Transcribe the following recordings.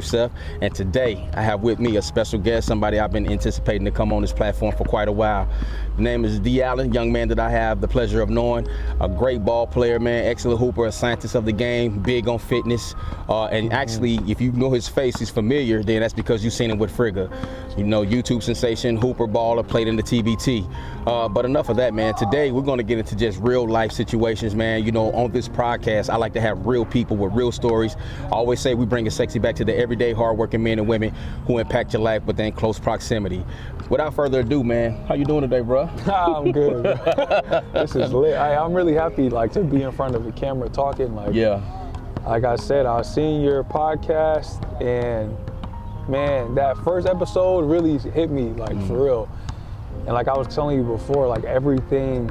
Seth, and today I have with me a special guest, somebody I've been anticipating to come on this platform for quite a while. The name is DeAllen, young man that I have the pleasure of knowing, a great ball player, man, excellent hooper, a scientist of the game, big on fitness, and actually, if you know his face, he's familiar, then that's because you've seen him with Frigga. You know, YouTube sensation, hooper, baller, played in the TBT. But enough of that, man. Today, we're going to get into just real life situations, man. You know, on this podcast, I like to have real people with real stories. I always say we bring it sexy back to the everyday hardworking men and women who impact your life within close proximity. Without further ado, man, how you doing today, bro? I'm good, bro. This is lit. I'm really happy, like, to be in front of the camera talking. Like, yeah. Like I said, I was seeing your podcast, and man, that first episode really hit me, like, for real. And like I was telling you before, like, everything,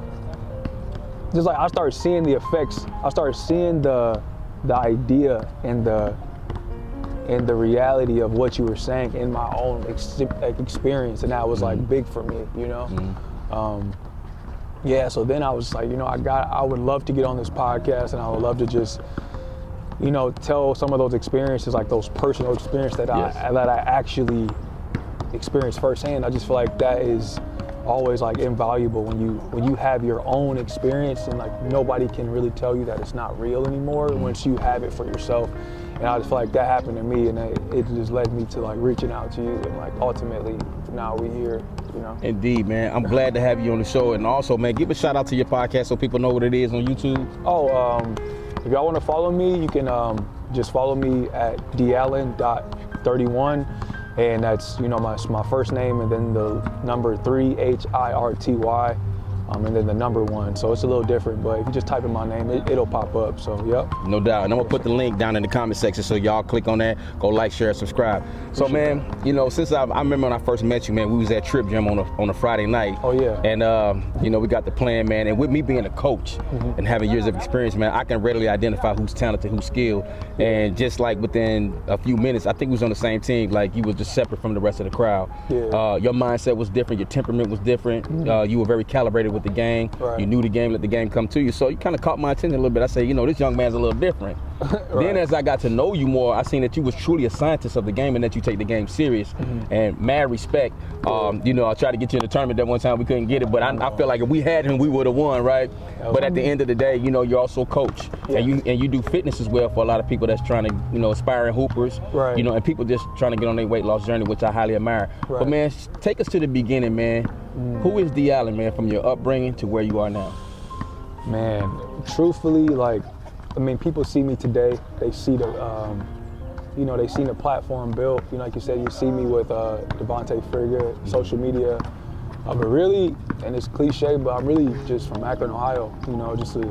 just like I started seeing the effects. I started seeing the idea and the reality of what you were saying in my own experience, and that was like big for me, you know. Yeah, so then I was like, you know, I would love to get on this podcast, and I would love to just, you know, tell some of those experiences, like those personal experiences that I actually experienced firsthand. I just feel like that is always like invaluable when you have your own experience, and like nobody can really tell you that it's not real anymore once you have it for yourself. And I just feel like that happened to me, and it just led me to like reaching out to you, and like ultimately now we're here, you know. Indeed, man. I'm glad to have you on the show, and also, man, give a shout out to your podcast so people know what it is on YouTube. If y'all want to follow me, you can just follow me at DeAllen.31. And that's, you know, my first name, and then the number 3, HIRTY, and then the number 1. So it's a little different, but if you just type in my name, it'll pop up. So, yep. No doubt. And I'm going to put the link down in the comment section, so y'all click on that, go like, share, subscribe. So, man, you know, since I remember when I first met you, man, we was at Trip Gym on a Friday night. Oh, yeah. And, you know, we got the plan, man. And with me being a coach and having years of experience, man, I can readily identify who's talented, who's skilled. And just like within a few minutes, I think we was on the same team. Like, you was just separate from the rest of the crowd. Yeah. Your mindset was different. Your temperament was different. You were very calibrated with the game. Right. You knew the game, let the game come to you. So you kind of caught my attention a little bit. I say, you know, this young man's a little different. Right. Then as I got to know you more, I seen that you was truly a scientist of the game, and that you take the game serious. And mad respect. You know, I tried to get you in the tournament that one time, we couldn't get it, but I feel like if we had him, we would have won, right? But at the end of the day, you know, you're also a coach. And you do fitness as well for a lot of people that's trying to, you know, aspiring hoopers. Right. You know, and people just trying to get on their weight loss journey, which I highly admire. Right. But man, take us to the beginning, man. Who is DeAllen, man, from your upbringing to where you are now? Man, truthfully, like, I mean, people see me today, they see the, you know, they see the platform built. You know, like you said, you see me with Devontae Frigga, social media. But really, and it's cliche, but I'm really just from Akron, Ohio. You know, just a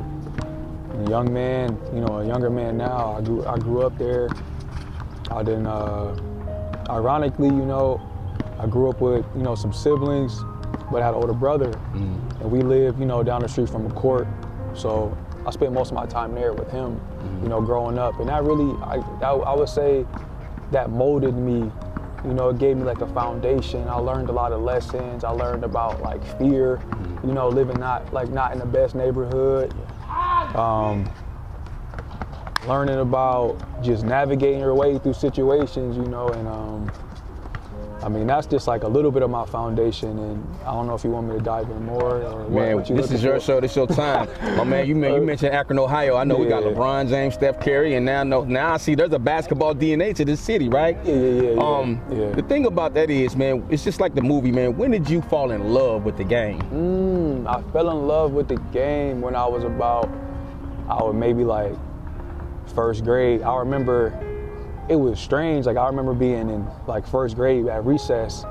young man, you know, a younger man now. I grew up there. I didn't, ironically, you know, I grew up with, you know, some siblings, but I had an older brother. And we lived, you know, down the street from a court. So I spent most of my time there with him, you know, growing up. And that really, I would say that molded me. You know, it gave me like a foundation. I learned a lot of lessons. I learned about like fear, you know, living not in the best neighborhood. Learning about just navigating your way through situations, you know, and I mean, that's just like a little bit of my foundation, and I don't know if you want me to dive in more or man, what you this is your show, this is your time. My man, you mentioned Akron, Ohio. I know we got LeBron James, Steph Curry, and now I see there's a basketball DNA to this city, right? Yeah. The thing about that is, man, it's just like the movie, man. When did you fall in love with the game? I fell in love with the game when I was maybe like first grade. I remember it was strange. Like, I remember being in like first grade at recess,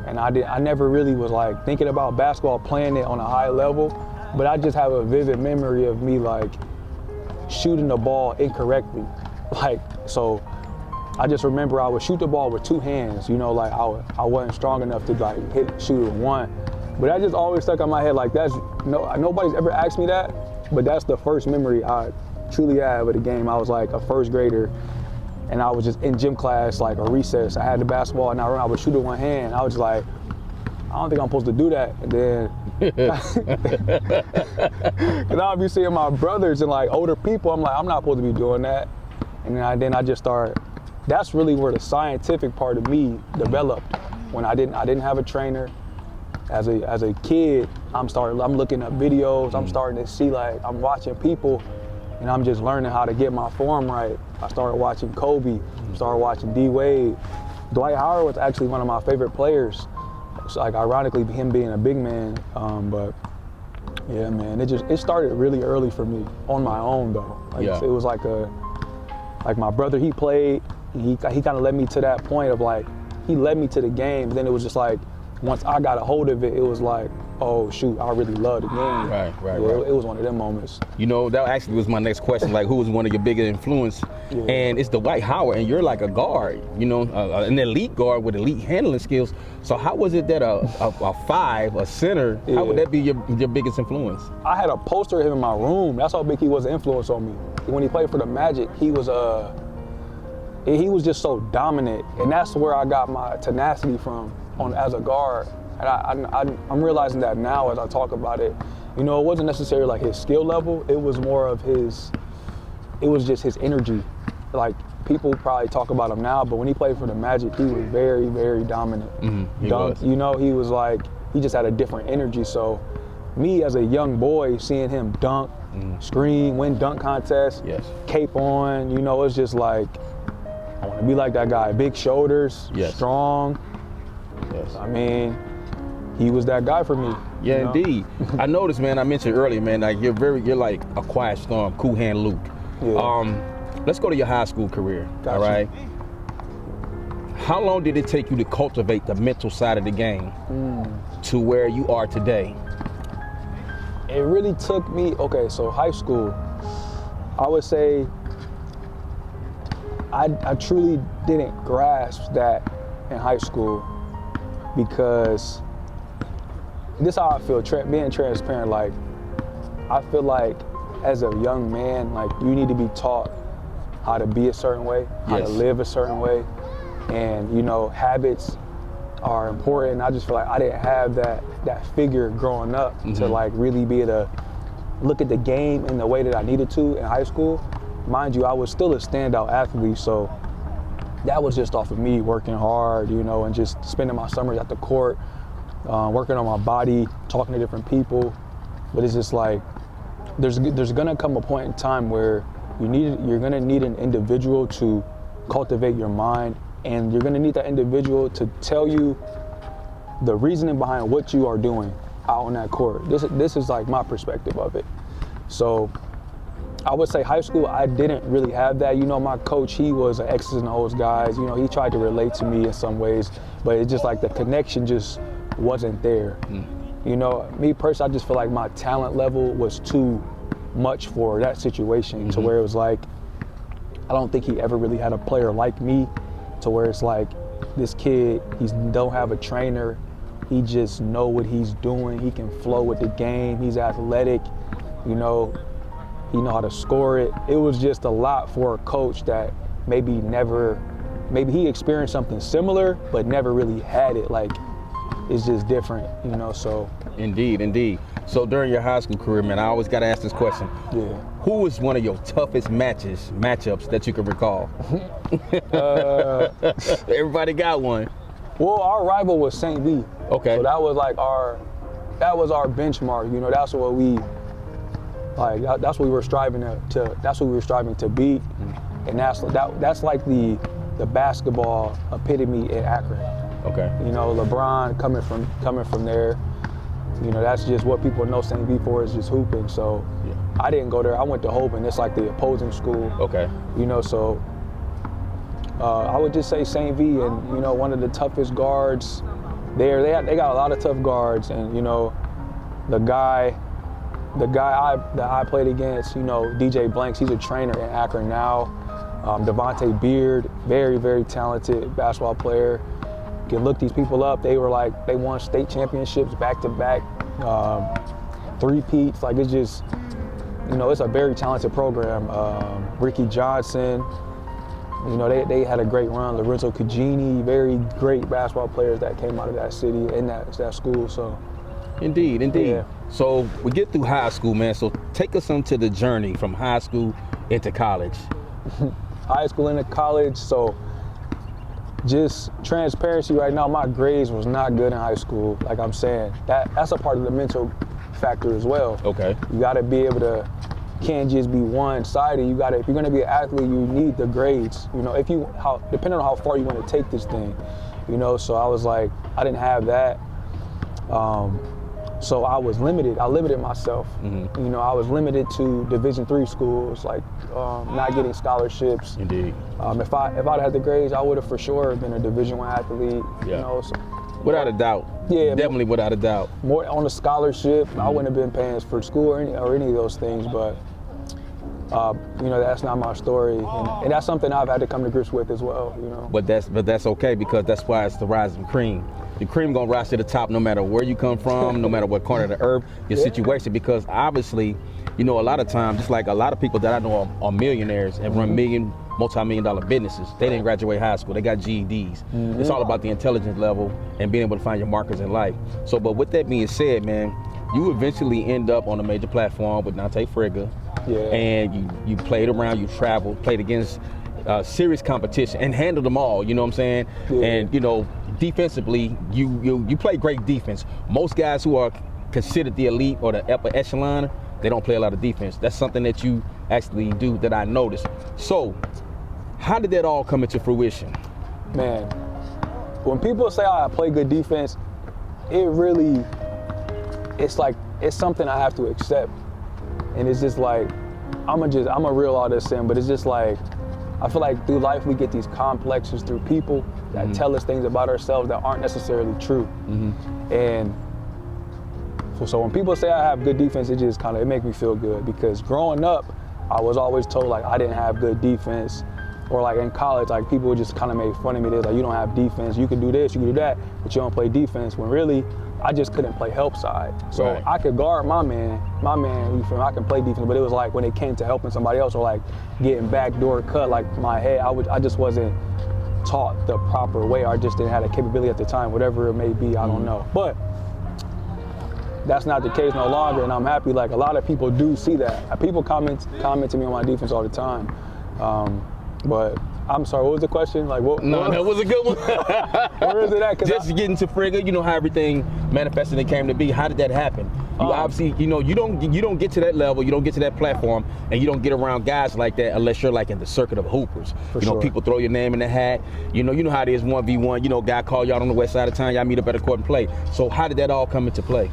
and I never really was like thinking about basketball, playing it on a high level, but I just have a vivid memory of me like shooting the ball incorrectly. Like, so I just remember I would shoot the ball with 2 hands, you know, like I wasn't strong enough to like shoot it with 1. But that just always stuck in my head. Like, nobody's ever asked me that, but that's the first memory I truly have of the game. I was like a first grader, and I was just in gym class, like a recess. I had the basketball, and I would shoot it with 1 hand. I was just like, I don't think I'm supposed to do that. And then, because I'll be seeing my brothers and like older people, I'm like, I'm not supposed to be doing that. And then I just start that's really where the scientific part of me developed. When I didn't have a trainer. As a kid, I'm looking up videos. I'm starting to see, like, I'm watching people, and I'm just learning how to get my form right. I started watching Kobe, started watching D Wade. Dwight Howard was actually one of my favorite players. It's like, ironically, him being a big man, but yeah, man, it started really early for me on my own though. Like, it was like my brother, he played. He kind of led me to that point of, like, he led me to the game. Then it was just like, once I got a hold of it, it was like, oh shoot, I really love the game. Right. It was one of them moments. You know, that actually was my next question. Like, who was one of your biggest influence? Yeah. And it's Dwight Howard, and you're like a guard, you know, an elite guard with elite handling skills. So how was it that a five, a center, how would that be your biggest influence? I had a poster of him in my room. That's how big he was an influence on me. When he played for the Magic, he was just so dominant, and that's where I got my tenacity from as a guard. And I'm realizing that now as I talk about it. You know, it wasn't necessarily like his skill level, it was more of it was just his energy. Like, people probably talk about him now, but when he played for the Magic, he was very, very dominant. You know, he was like, he just had a different energy. So me as a young boy, seeing him dunk, scream, win dunk contests, cape on, you know, it's just like, I want to be like that guy. Big shoulders, strong. I mean, he was that guy for me. Yeah, indeed. I noticed, man, I mentioned earlier, man, like you're like a quiet storm, cool hand Luke. Let's go to your high school career, all right? How long did it take you to cultivate the mental side of the game to where you are today? It really took me, so high school, I would say I truly didn't grasp that in high school, because this is how I feel, being transparent. Like, I feel like as a young man, like, you need to be taught how to be a certain way, how to live a certain way. And, you know, habits are important. I just feel like I didn't have that figure growing up to, like, really be able to look at the game in the way that I needed to in high school. Mind you, I was still a standout athlete, so that was just off of me working hard, you know, and just spending my summers at the court, working on my body, talking to different people. But it's just like, there's gonna come a point in time where you're gonna need an individual to cultivate your mind, and you're gonna need that individual to tell you the reasoning behind what you are doing out on that court. This is like my perspective of it. So I would say high school, I didn't really have that. You know, my coach, he was an X's and O's guy. You know, he tried to relate to me in some ways, but it's just like the connection just wasn't there. You know, me personally, I just feel like my talent level was too much for that situation, to where it was like, I don't think he ever really had a player like me, to where it's like, this kid, he don't have a trainer, he just know what he's doing, he can flow with the game, he's athletic, you know, he know how to score it. It was just a lot for a coach that maybe he experienced something similar, but never really had it. Like, it's just different, you know, so. Indeed. So during your high school career, man, I always got to ask this question. Who was one of your toughest matchups that you can recall? Everybody got one. Well, our rival was St. V. Okay. So that was like our benchmark, you know, that's what we were striving to beat. And that's like the basketball epitome in Akron. Okay. You know, LeBron coming from there, you know, that's just what people know St. V for, is just hooping. So I didn't go there. I went to Hope, and it's like the opposing school. Okay. You know, so I would just say St. V, and, you know, one of the toughest guards there. They got a lot of tough guards, and, you know, the guy that I played against, you know, DJ Blanks, he's a trainer in Akron now. Devontae Beard, very, very talented basketball player. You can look these people up. They won state championships back-to-back, three-peats. Like, it's just, you know, it's a very talented program. Ricky Johnson, you know, they had a great run. Lorenzo Cugini, very great basketball players that came out of that city and that school. So, indeed. Yeah. So we get through high school, man. So take us into the journey from high school into college. High school into college. So just transparency right now, my grades was not good in high school. Like I'm saying, that's a part of the mental factor as well. Okay. You got to be able to, can't just be one-sided. You got to, if you're going to be an athlete, you need the grades. You know, depending on how far you want to take this thing, you know. So I was like, I didn't have that. So I was limited. I limited myself. Mm-hmm. You know, I was limited to Division III schools, like not getting scholarships. Indeed. If I'd had the grades, I would have for sure been a Division I athlete. Yeah. You know, so, without a doubt. Yeah. Definitely without a doubt. More on a scholarship. Mm-hmm. I wouldn't have been paying for school or any of those things, but you know, that's not my story, and that's something I've had to come to grips with as well. You know. But that's okay, because that's why it's the rising cream. The cream gonna rise to the top no matter where you come from, no matter what corner of the earth, your situation. Because obviously, you know, a lot of times, just like a lot of people that I know are millionaires and run multi-million-dollar businesses. They didn't graduate high school. They got GEDs. Mm-hmm. It's all about the intelligence level and being able to find your markers in life. So, but with that being said, man, you eventually end up on a major platform with Dante Frigga. Yeah. And you played around, you traveled, played against serious competition and handled them all, you know what I'm saying? Yeah. And, you know, defensively, you play great defense. Most guys who are considered the elite or the upper echelon, they don't play a lot of defense. That's something that you actually do that I noticed. So, how did that all come into fruition? Man, when people say I play good defense, it's something I have to accept. And it's just like, I'm a real all this in, but it's just like, I feel like through life we get these complexes through people that tell us things about ourselves that aren't necessarily true. Mm-hmm. And so when people say I have good defense, it makes me feel good, because growing up, I was always told like I didn't have good defense, or like in college, like people would just kind of make fun of me. They're like, you don't have defense, you can do this, you can do that, but you don't play defense, when really, I just couldn't play help side. So right. I could guard my man, I can play defense, but it was like when it came to helping somebody else or like getting backdoor cut, like my head, I just wasn't taught the proper way. I just didn't have the capability at the time, whatever it may be, I don't know. But that's not the case no longer, and I'm happy. Like a lot of people do see that. People comment to me on my defense all the time. But I'm sorry, what was the question? Like what? No, that was a good one. Where is it at? Just getting to Frigga, you know how everything manifested and came to be. How did that happen? You obviously, you know, you don't get to that level, you don't get to that platform, and you don't get around guys like that unless you're like in the circuit of hoopers. You know, people throw your name in the hat. You know how it is 1v1. You know, guy call y'all on the west side of town, y'all meet up at a court and play. So how did that all come into play?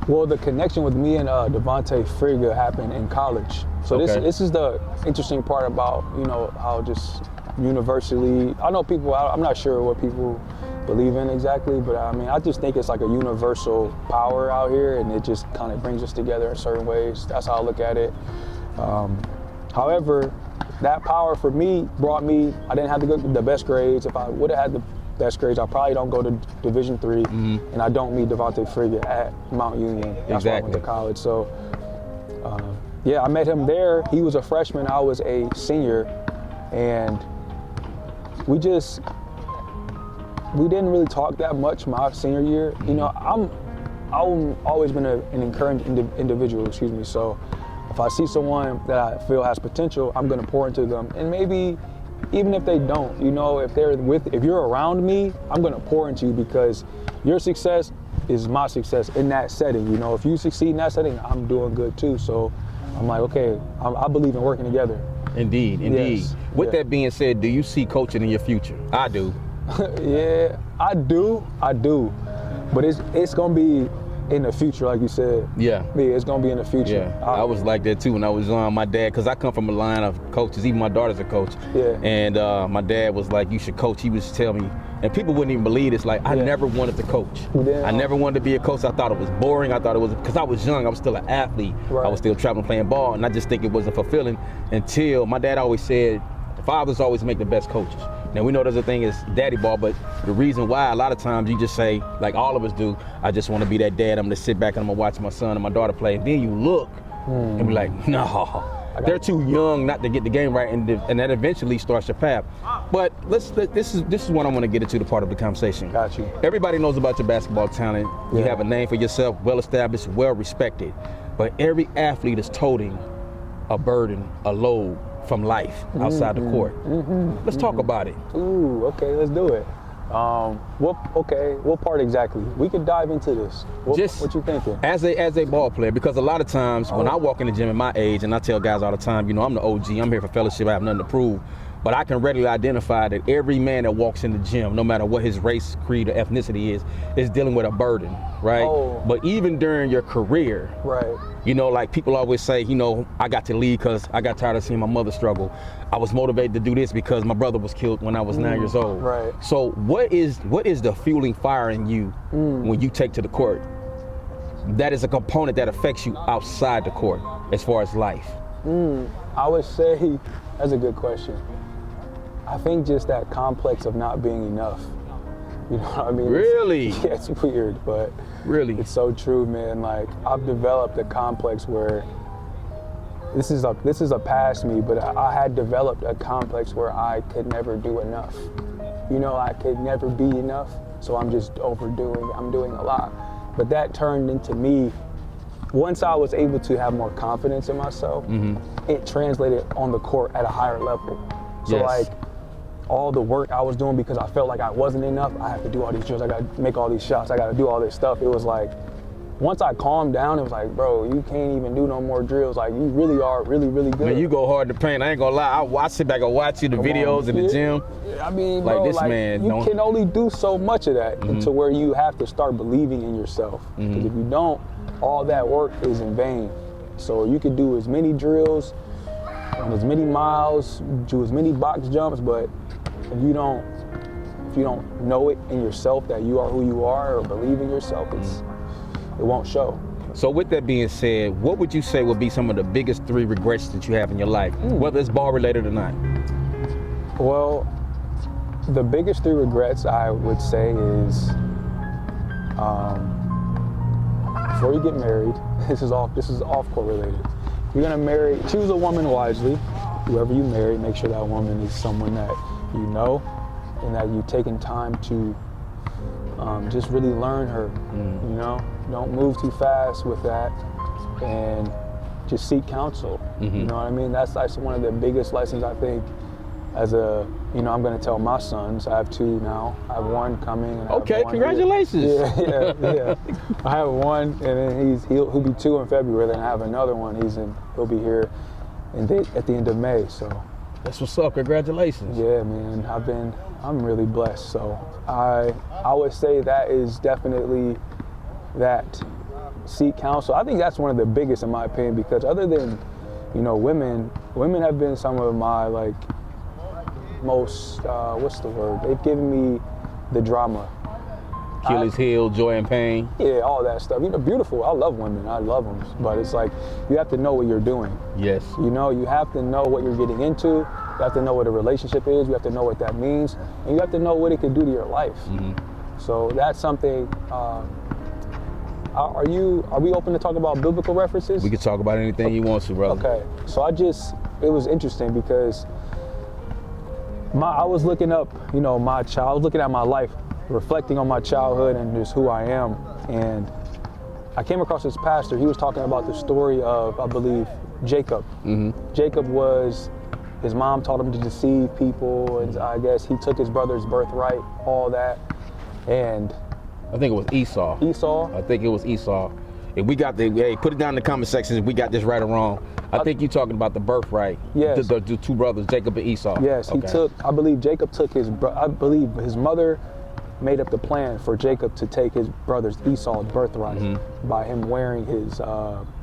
Well, the connection with me and Devontae Frigga happened in college. So this is the interesting part about, you know, how just universally, I know people, I'm not sure what people believe in exactly, but I mean, I just think it's like a universal power out here, and it just kind of brings us together in certain ways. That's how I look at it. However, that power for me brought me, I didn't have the best grades. If I would have had the best grades, I probably don't go to Division III, and I don't meet Devontae Frigga at Mount Union. That's why I went to college. So, yeah, I met him there. He was a freshman, I was a senior, and we didn't really talk that much my senior year. You know, I've always been an encouraging individual, so if I see someone that I feel has potential, I'm gonna pour into them. And maybe even if they don't, you know, if you're around me, I'm gonna pour into you, because your success is my success in that setting. You know, if you succeed in that setting, I'm doing good too. So I'm like, okay, I believe in working together. Indeed. Yes. With that being said, do you see coaching in your future? I do. Yeah, I do. But it's gonna be in the future, like you said. Yeah, it's gonna be in the future. Yeah, I was like that too when I was on my dad, because I come from a line of coaches. Even my daughter's a coach. Yeah. And my dad was like, "You should coach." He was telling me, and people wouldn't even believe this. Like, I never wanted to coach. I never wanted to be a coach. I thought it was boring. I thought it was, because I was young. I was still an athlete. Right. I was still traveling, playing ball, and I just think it wasn't fulfilling until my dad always said, fathers always make the best coaches. Now, we know there's a thing as daddy ball, but the reason why a lot of times you just say, like all of us do, I just want to be that dad. I'm going to sit back and I'm going to watch my son and my daughter play. And then you look and be like, no, they're too young not to get the game right, and that eventually starts your path. But this is what I want to get into, the part of the conversation. Got you. Everybody knows about your basketball talent. You have a name for yourself, well-established, well-respected. But every athlete is toting a burden, a load, from life outside the court. Let's talk about it. Ooh, okay, let's do it. What part exactly? We could dive into this. What you thinking? As a ball player, because a lot of times when I walk in the gym at my age, and I tell guys all the time, you know, I'm the OG, I'm here for fellowship, I have nothing to prove. But I can readily identify that every man that walks in the gym, no matter what his race, creed, or ethnicity is dealing with a burden, right? Oh. But even during your career, Right. you know, like people always say, you know, I got to leave because I got tired of seeing my mother struggle. I was motivated to do this because my brother was killed when I was 9 years old. Right. So what is the fueling fire in you when you take to the court? That is a component that affects you outside the court as far as life. I would say that's a good question. I think just that complex of not being enough. You know what I mean? Really? Yeah, it's weird, but Really? it's so true, man. Like, I've developed a complex where this is a past me, but I had developed a complex where I could never do enough. You know, I could never be enough, so I'm just overdoing it. I'm doing a lot. But that turned into me. Once I was able to have more confidence in myself, it translated on the court at a higher level. So Yes. like, all the work I was doing because I felt like I wasn't enough, I have to do all these drills, I gotta make all these shots, I gotta do all this stuff. It was like, once I calmed down, it was like, bro, you can't even do no more drills. Like, you really are really, really good. Man, you go hard in the paint. I ain't gonna lie. I sit back and watch you, the videos in the gym. I mean, Like, bro, this man you don't- can only do so much of that to where you have to start believing in yourself. Because if you don't, all that work is in vain. So you could do as many drills, on as many miles, do as many box jumps, but if you don't know it in yourself that you are who you are, or believe in yourself, it won't show. So with that being said, what would you say would be some of the biggest 3 regrets that you have in your life, whether it's ball related or not? Well, the biggest 3 regrets I would say is, before you get married, this is off-court related. You're gonna choose a woman wisely. Whoever you marry, make sure that woman is someone that you know and that you've taken time to just really learn her. You know, don't move too fast with that, and just seek counsel. You know what I mean? That's one of the biggest lessons, I think, as I'm going to tell my sons. I have 2 now. I have 1 coming. And I have Okay, 1 congratulations. Yeah. I have 1, and then he'll be 2 in February. Then I have another one. He'll be here at the end of May. So That's what's up. Congratulations. yeah, man, I'm really blessed. So I would say that is definitely that. Seek counsel. I think that's one of the biggest in my opinion, because other than, women have been some of my most, what's the word? They've given me the drama. Achilles heel, joy and pain. Yeah, all that stuff. Beautiful. I love women. I love them. But it's like, you have to know what you're doing. Yes. You have to know what you're getting into. You have to know what a relationship is. You have to know what that means. And you have to know what it could do to your life. So that's something, are we open to talk about biblical references? We can talk about anything you want to, brother. Okay. So it was interesting because I was looking up, I was looking at my life, reflecting on my childhood and just who I am. And I came across this pastor. He was talking about the story of, I believe, Jacob. Jacob his mom taught him to deceive people, and I guess he took his brother's birthright, all that. And I think it was Esau. I think it was Esau. If we got put it down in the comment section if we got this right or wrong. I think you're talking about the birthright. Yes. The 2 brothers, Jacob and Esau. Yes, Okay. I believe Jacob took I believe his mother made up the plan for Jacob to take his brother's Esau's birthright by him wearing his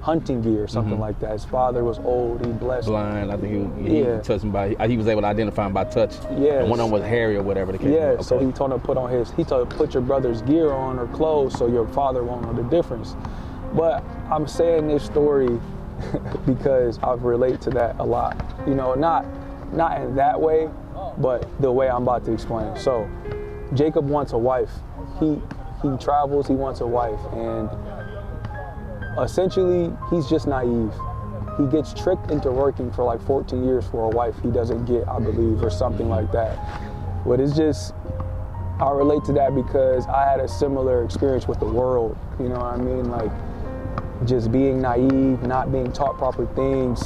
hunting gear or something like that. His father was old, he blessed. Blind, I think he touched him he was able to identify him by touch. Yes. And one of them was hairy or whatever the case. Yeah, Okay. so he told him to put your brother's gear on or clothes so your father won't know the difference. But I'm saying this story because I relate to that a lot. Not in that way, but the way I'm about to explain. So Jacob wants a wife. He travels, he wants a wife, and essentially he's just naive. He gets tricked into working for 14 years for a wife he doesn't get, I believe, or something like that. But it's just, I relate to that because I had a similar experience with the world, you know what I mean? Just being naive, not being taught proper things,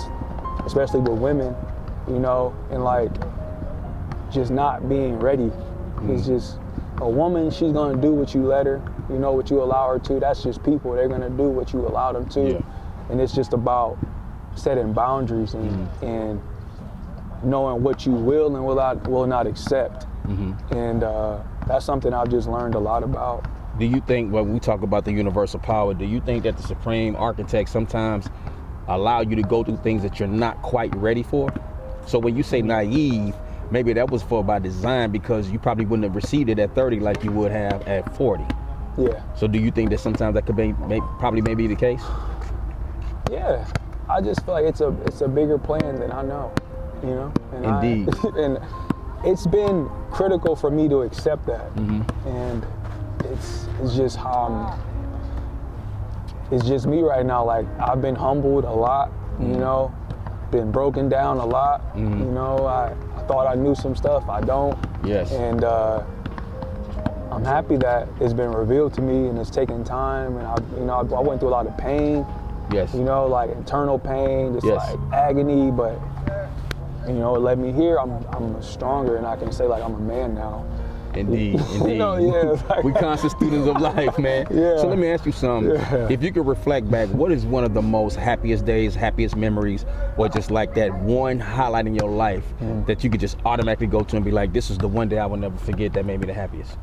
especially with women. you know, and like just not being ready. It's just a woman, she's gonna do what you let her, you know, what you allow her to. That's just people. They're gonna do what you allow them to. Yeah. And it's just about setting boundaries and knowing what you will and will not accept. And that's something I've just learned a lot about. Do you think, when we talk about the universal power, do you think that the supreme architect sometimes allow you to go through things that you're not quite ready for? So when you say naive, maybe that was for by design, because you probably wouldn't have received it at 30 like you would have at 40. Yeah. So do you think that sometimes that could be probably be the case? Yeah. I just feel like it's a bigger plan than I know, you know? And Indeed. And it's been critical for me to accept that. And it's just how it's just me right now. Like, I've been humbled a lot, you know, been broken down a lot. You know, I thought I knew some stuff, I don't. Yes. And I'm happy that it's been revealed to me, and it's taken time, and I went through a lot of pain. Yes. You know, like internal pain, just Yes. like agony, but you know, it led me here. I'm stronger, and I can say like I'm a man now. Indeed, indeed. You know, yeah, like, we constant students of life, man. Yeah. So let me ask you something. Yeah. If you could reflect back, what is one of the most happiest days, happiest memories, or just like that one highlight in your life that you could just automatically go to and be like, this is the one day I will never forget that made me the happiest?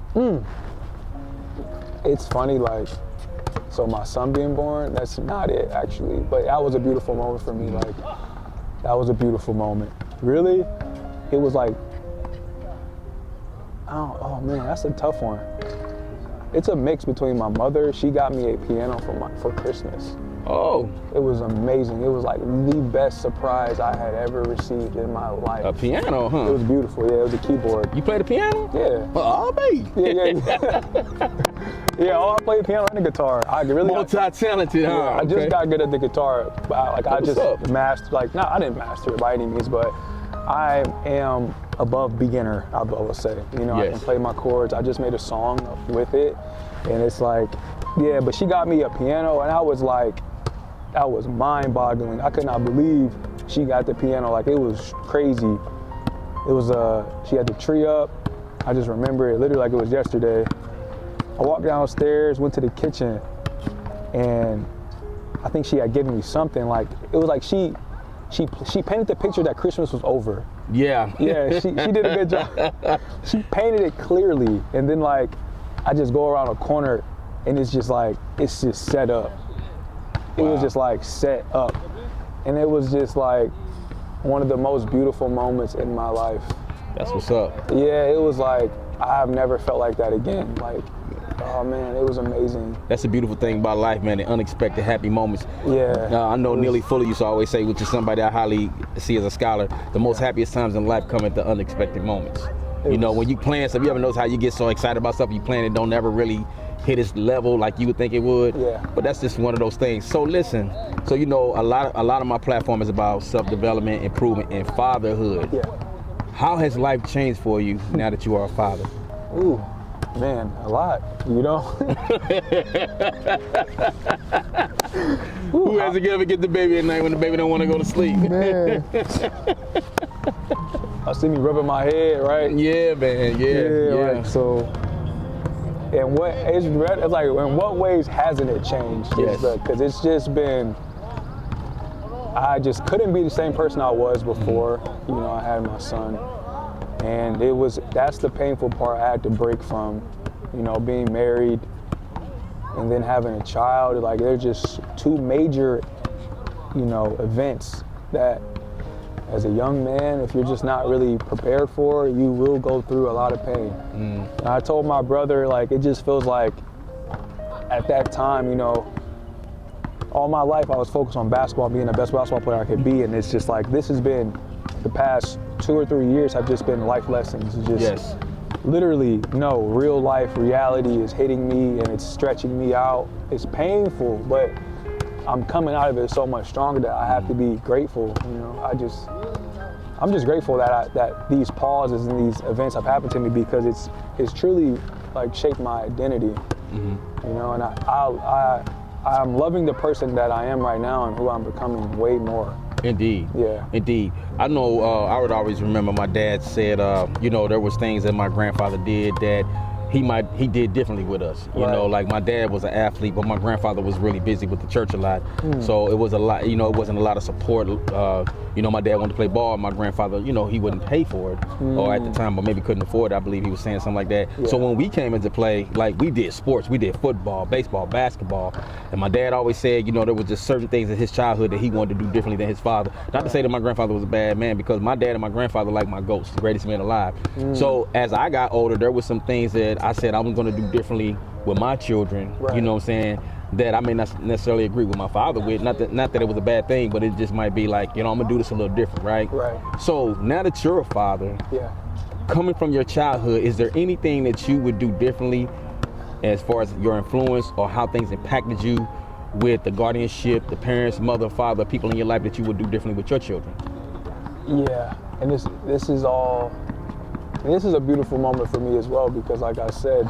It's funny, like, so my son being born, that's not it actually, but that was a beautiful moment for me. Like, that was a beautiful moment. Really, it was like, oh man, that's a tough one. It's a mix between my mother. She got me a piano for Christmas. Oh, It was amazing. It was like the best surprise I had ever received in my life. a piano, huh? It was beautiful. Yeah, it was a keyboard. You play the piano? Yeah. Oh, baby. Yeah. Yeah, I play piano and the guitar. I really Multi-talented, huh? I just Okay. got good at the guitar. I What's just up? mastered, I didn't master it by any means, but I am above beginner, I would say. You know, I Yes. can play my chords. I just made a song with it, and it's like, yeah, but she got me a piano, and I was like, that was mind-boggling. I could not believe she got the piano. Like, it was crazy. It was, she had the tree up. I just remember it literally like it was yesterday. I walked downstairs, went to the kitchen, and I think she had given me something. Like, it was like she painted the picture that Christmas was over. Yeah. Yeah, she did a good job. She painted it clearly, and then like I just go around a corner, and it's just set up. It was Wow. just like set up, and it was just like one of the most beautiful moments in my life. That's what's up. Yeah, it was like I have never felt like that again. Like, oh man, it was amazing. That's the beautiful thing about life, man, the unexpected happy moments. Yeah. I know Neely Fuller used to always say, which is somebody I highly see as a scholar, the most happiest times in life come at the unexpected moments. You know, when you plan stuff, you ever notice how you get so excited about stuff you plan, it don't ever really hit its level like you would think it would. Yeah. But that's just one of those things. So listen, so you know, a lot of my platform is about self-development, improvement, and fatherhood. Yeah. How has life changed for you now that you are a father? Ooh, man, a lot. You know. Who hasn't ever get the baby at night when the baby don't want to go to sleep? Man. I see me rubbing my head, right? Yeah, man. Yeah. Like, so, in what ways hasn't it changed? Yes. Because it's just been, I just couldn't be the same person I was before. You know, I had my son, and that's the painful part I had to break from. You know, being married and then having a child. Like, they're just two major, you know, events that, as a young man, if you're just not really prepared for, you will go through a lot of pain. And I told my brother, like, it just feels like at that time, you know, all my life I was focused on basketball, being the best basketball player I could be, and it's just like, this has been, the past 2 or 3 years have just been life lessons. It's just Yes. literally, no, real life reality is hitting me, and it's stretching me out. It's painful, but I'm coming out of it so much stronger that I have to be grateful. You know, I'm just grateful that these pauses and these events have happened to me, because it's truly like shaped my identity. You know, and I'm loving the person that I am right now and who I'm becoming way more. Indeed. Yeah. Indeed. I know I would always remember my dad said, there was things that my grandfather did that he did differently with us. You know, like my dad was an athlete, but my grandfather was really busy with the church a lot. So it was a lot, it wasn't a lot of support. My dad wanted to play ball, and my grandfather, he wouldn't pay for it, or at the time, but maybe couldn't afford it. I believe he was saying something like that. Yeah. So when we came into play, like we did sports, we did football, baseball, basketball, and my dad always said, there was just certain things in his childhood that he wanted to do differently than his father. Not to say that my grandfather was a bad man, because my dad and my grandfather like my goats, the greatest man alive. So as I got older, there was some things that I said I was going to do differently with my children. You know what I'm saying? That I may not necessarily agree with my father with. Not that it was a bad thing, but it just might be like, I'm gonna do this a little different, right? Right. So now that you're a father, coming from your childhood, is there anything that you would do differently as far as your influence or how things impacted you with the guardianship, the parents, mother, father, people in your life that you would do differently with your children? Yeah, and this is a beautiful moment for me as well, because like I said,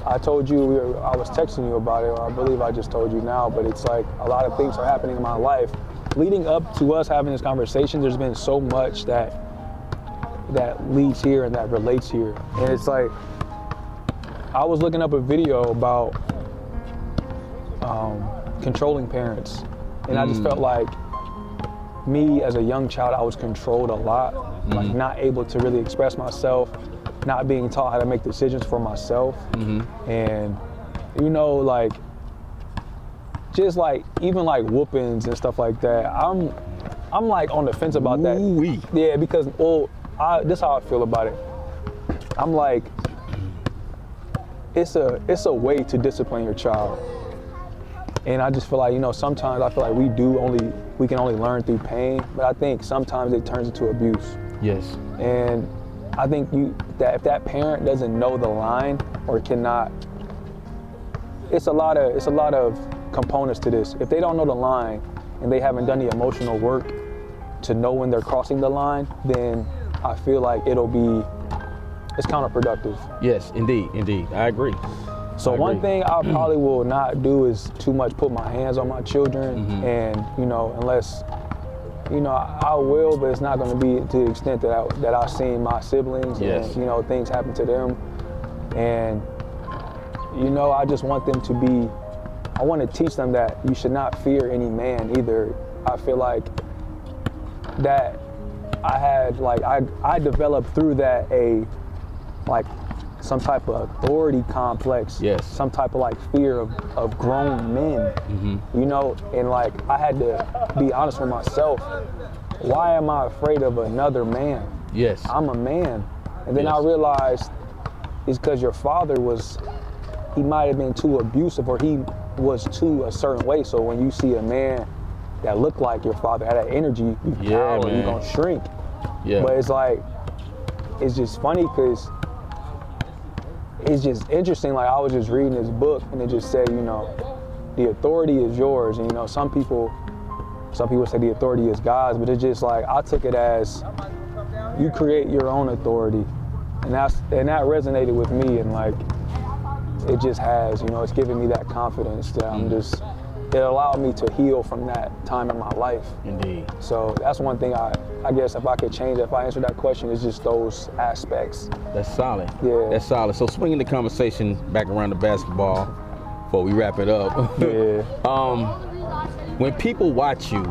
I told you, I was texting you about it, or I believe I just told you now, but it's like a lot of things are happening in my life. Leading up to us having this conversation, there's been so much that leads here and that relates here. And it's like, I was looking up a video about controlling parents, and I just felt like me as a young child, I was controlled a lot, like not able to really express myself, not being taught how to make decisions for myself. And like just like even like whoopings and stuff like that, I'm like on the fence about that. Yeah, because this is how I feel about it. I'm like, it's a way to discipline your child. And I just feel like, sometimes I feel like we can only learn through pain, but I think sometimes it turns into abuse. Yes. And I think that if that parent doesn't know the line or cannot, it's a lot of components to this. If they don't know the line and they haven't done the emotional work to know when they're crossing the line, then I feel like it's counterproductive. Yes, indeed, I agree. So one thing I probably will not do is too much put my hands on my children, and unless I will, but it's not going to be to the extent that I've seen my siblings, and things happen to them, and I just want them to be. I want to teach them that you should not fear any man either. I feel like that I developed through that some type of authority complex, some type of fear of grown men, and I had to be honest with myself. Why am I afraid of another man? Yes. I'm a man. And then I realized it's because your father he might have been too abusive, or he was too a certain way. So when you see a man that looked like your father, had that energy, you cower, you're gonna shrink. Yeah. But it's just funny because it's just interesting. Like, I was just reading this book, and it just said, the authority is yours. And some people say the authority is God's, but it's just like, I took it as you create your own authority, and that resonated with me, and it just has, it's giving me that confidence that it allowed me to heal from that time in my life. Indeed. So that's one thing I guess if I could change, if I answer that question, it's just those aspects. That's solid. Yeah. That's solid. So swinging the conversation back around the basketball before we wrap it up. Yeah. When people watch you,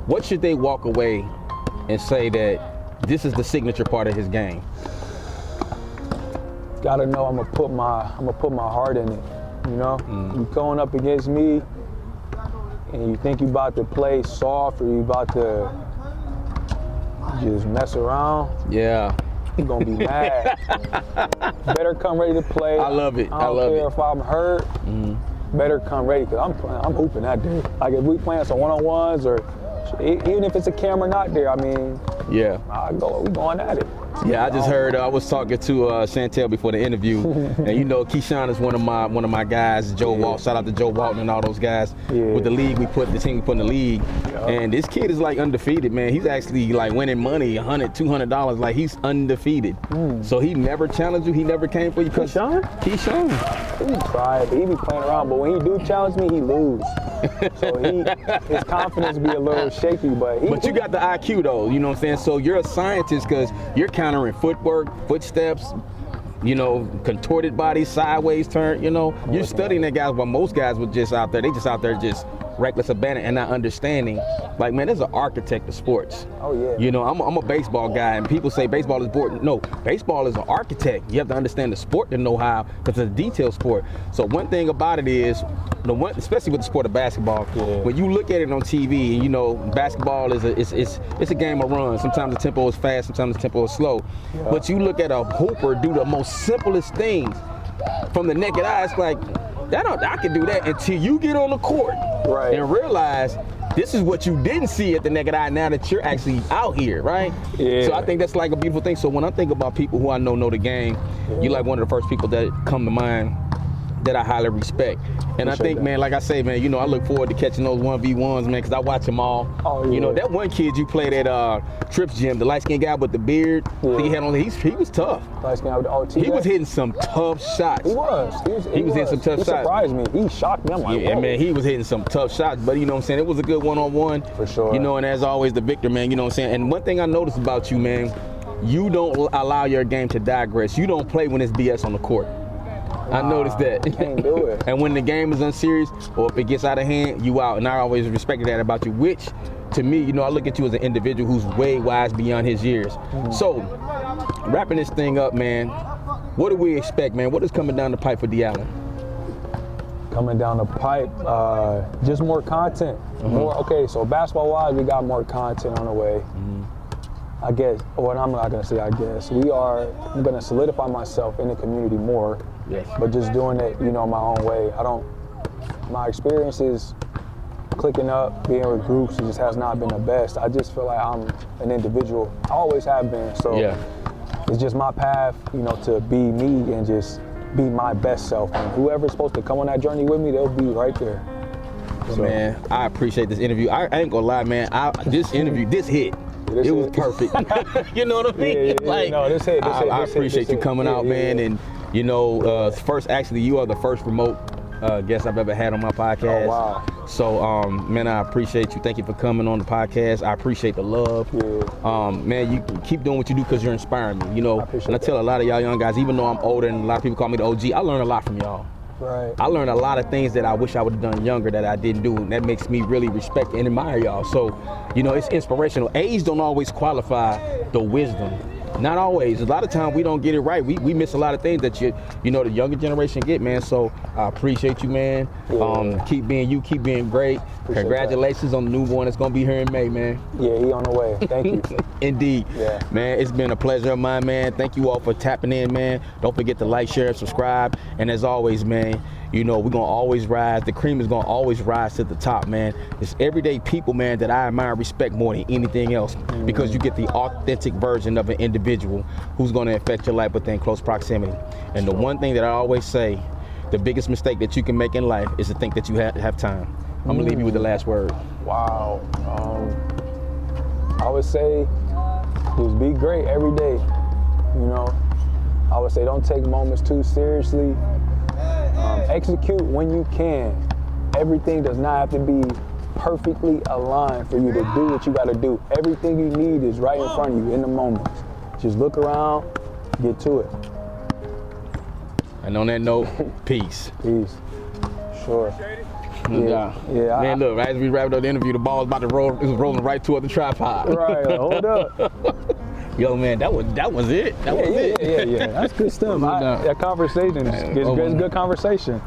what should they walk away and say that this is the signature part of his game? Gotta know I'm gonna put my heart in it. You going up against me, and you think you about to play soft, or you about to just mess around. Yeah. You're gonna be mad. Better come ready to play. I love it. I don't care if I'm hurt. Better come ready, because I'm hooping that day. Like, if we playing some one-on-ones, or even if it's a camera not there, we going at it. Yeah, I just heard. I was talking to Chantel before the interview, and Keyshawn is one of my guys. Joe Walt, shout out to Joe Walton and all those guys with the league. The team we put in the league, and this kid is undefeated, man. He's actually winning money, $100, $200. Like, he's undefeated. So he never challenged you. He never came for you. Keyshawn. Keyshawn. He tried, but he be playing around. But when he do challenge me, he lose. So his confidence be a little shaky, but you got the IQ though, you know what I'm saying? So you're a scientist because you're countering footwork, footsteps, you know, contorted body, sideways turn, you know. You're studying that guys, while most guys were just out there, just reckless abandon and not understanding. Like, man, there's an architect of sports. Oh, yeah. You know, I'm a baseball guy, and people say baseball is boring. No, baseball is an architect. You have to understand the sport to know how, because it's a detailed sport. So one thing about it is, especially with the sport of basketball, when you look at it on TV, and you know, basketball is it's a game of runs. Sometimes the tempo is fast, sometimes the tempo is slow. Yeah. But you look at a hooper do the most simplest things. From the naked eye, it's like, I can do that until you get on the court and realize this is what you didn't see at the naked eye now that you're actually out here, right? Yeah. So I think that's like a beautiful thing. So when I think about people who I know the game, you're like one of the first people that come to mind that I highly respect. And I think, man, like I say, man, you know, I look forward to catching those 1v1s, man, because I watch them all. Oh, yeah. You know, that one kid you played at Trips Gym, the light-skinned guy with the beard, he had on, he was tough. Light-skinned guy with the OT. He was hitting some tough shots. He was hitting some tough shots. He surprised me. He shocked me. I'm like, yeah, man, he was hitting some tough shots. But, you know what I'm saying, it was a good one-on-one. For sure. You know, and as always, the victor, man, you know what I'm saying. And one thing I noticed about you, man, you don't allow your game to digress. You don't play when it's BS on the court. I noticed that. Can't do it. And when the game is unserious or if it gets out of hand, you out. And I always respected that about you, which to me, you know, I look at you as an individual who's way wise beyond his years. So, wrapping this thing up, man, what do we expect, man? What is coming down the pipe for DeAllen? Coming down the pipe, just more content. Okay, so basketball-wise, we got more content on the way. I guess, or I'm not gonna say I guess, I'm gonna solidify myself in the community more, but just doing it, you know, my own way. My experiences clicking up, being with groups, it just has not been the best. I just feel like I'm an individual. I always have been, so it's just my path, you know, to be me and just be my best self. And whoever's supposed to come on that journey with me, they'll be right there. So, man, I appreciate this interview. I ain't gonna lie, man, this hit. It was perfect. You know what I mean? Like, no, this hit. I appreciate you coming out, man. And, you know, you are the first remote guest I've ever had on my podcast. Oh, wow. So, man, I appreciate you. Thank you for coming on the podcast. I appreciate the love. Man, you keep doing what you do because you're inspiring me, you know. And I tell a lot of y'all young guys, even though I'm older and a lot of people call me the OG, I learn a lot from y'all. Right. I learned a lot of things that I wish I would have done younger that I didn't do, and that makes me really respect and admire y'all. So, you know, it's inspirational. Age don't always qualify the wisdom. Not always. A lot of times we don't get it right. We miss a lot of things that you know the younger generation get, man. So I appreciate you, man. Keep being you, keep being great. Appreciate Congratulations on the newborn that's gonna be here in May, man. Yeah, he on the way. Thank you. Indeed. Yeah. Man, it's been a pleasure of mine, man. Thank you all for tapping in, man. Don't forget to like, share, and subscribe. And as always, man, you know, we're gonna always rise. The cream is gonna always rise to the top, man. It's everyday people, man, that I admire and respect more than anything else, because you get the authentic version of an individual who's gonna affect your life within close proximity. And the one thing that I always say, the biggest mistake that you can make in life is to think that you have time. I'm gonna leave you with the last word. Wow. I would say just be great every day. You know, I would say don't take moments too seriously. Execute when you can. Everything does not have to be perfectly aligned for you to do what you got to do. Everything you need is right in front of you in the moment. Just look around, get to it. And on that note, peace. Peace. Sure. Yeah. Man, look, right as we wrapped up the interview, the ball was about to roll. It was rolling right toward the tripod. Right. Hold up. Yo, man, that was it. That was it. Yeah. That's good stuff. That conversation is good conversation.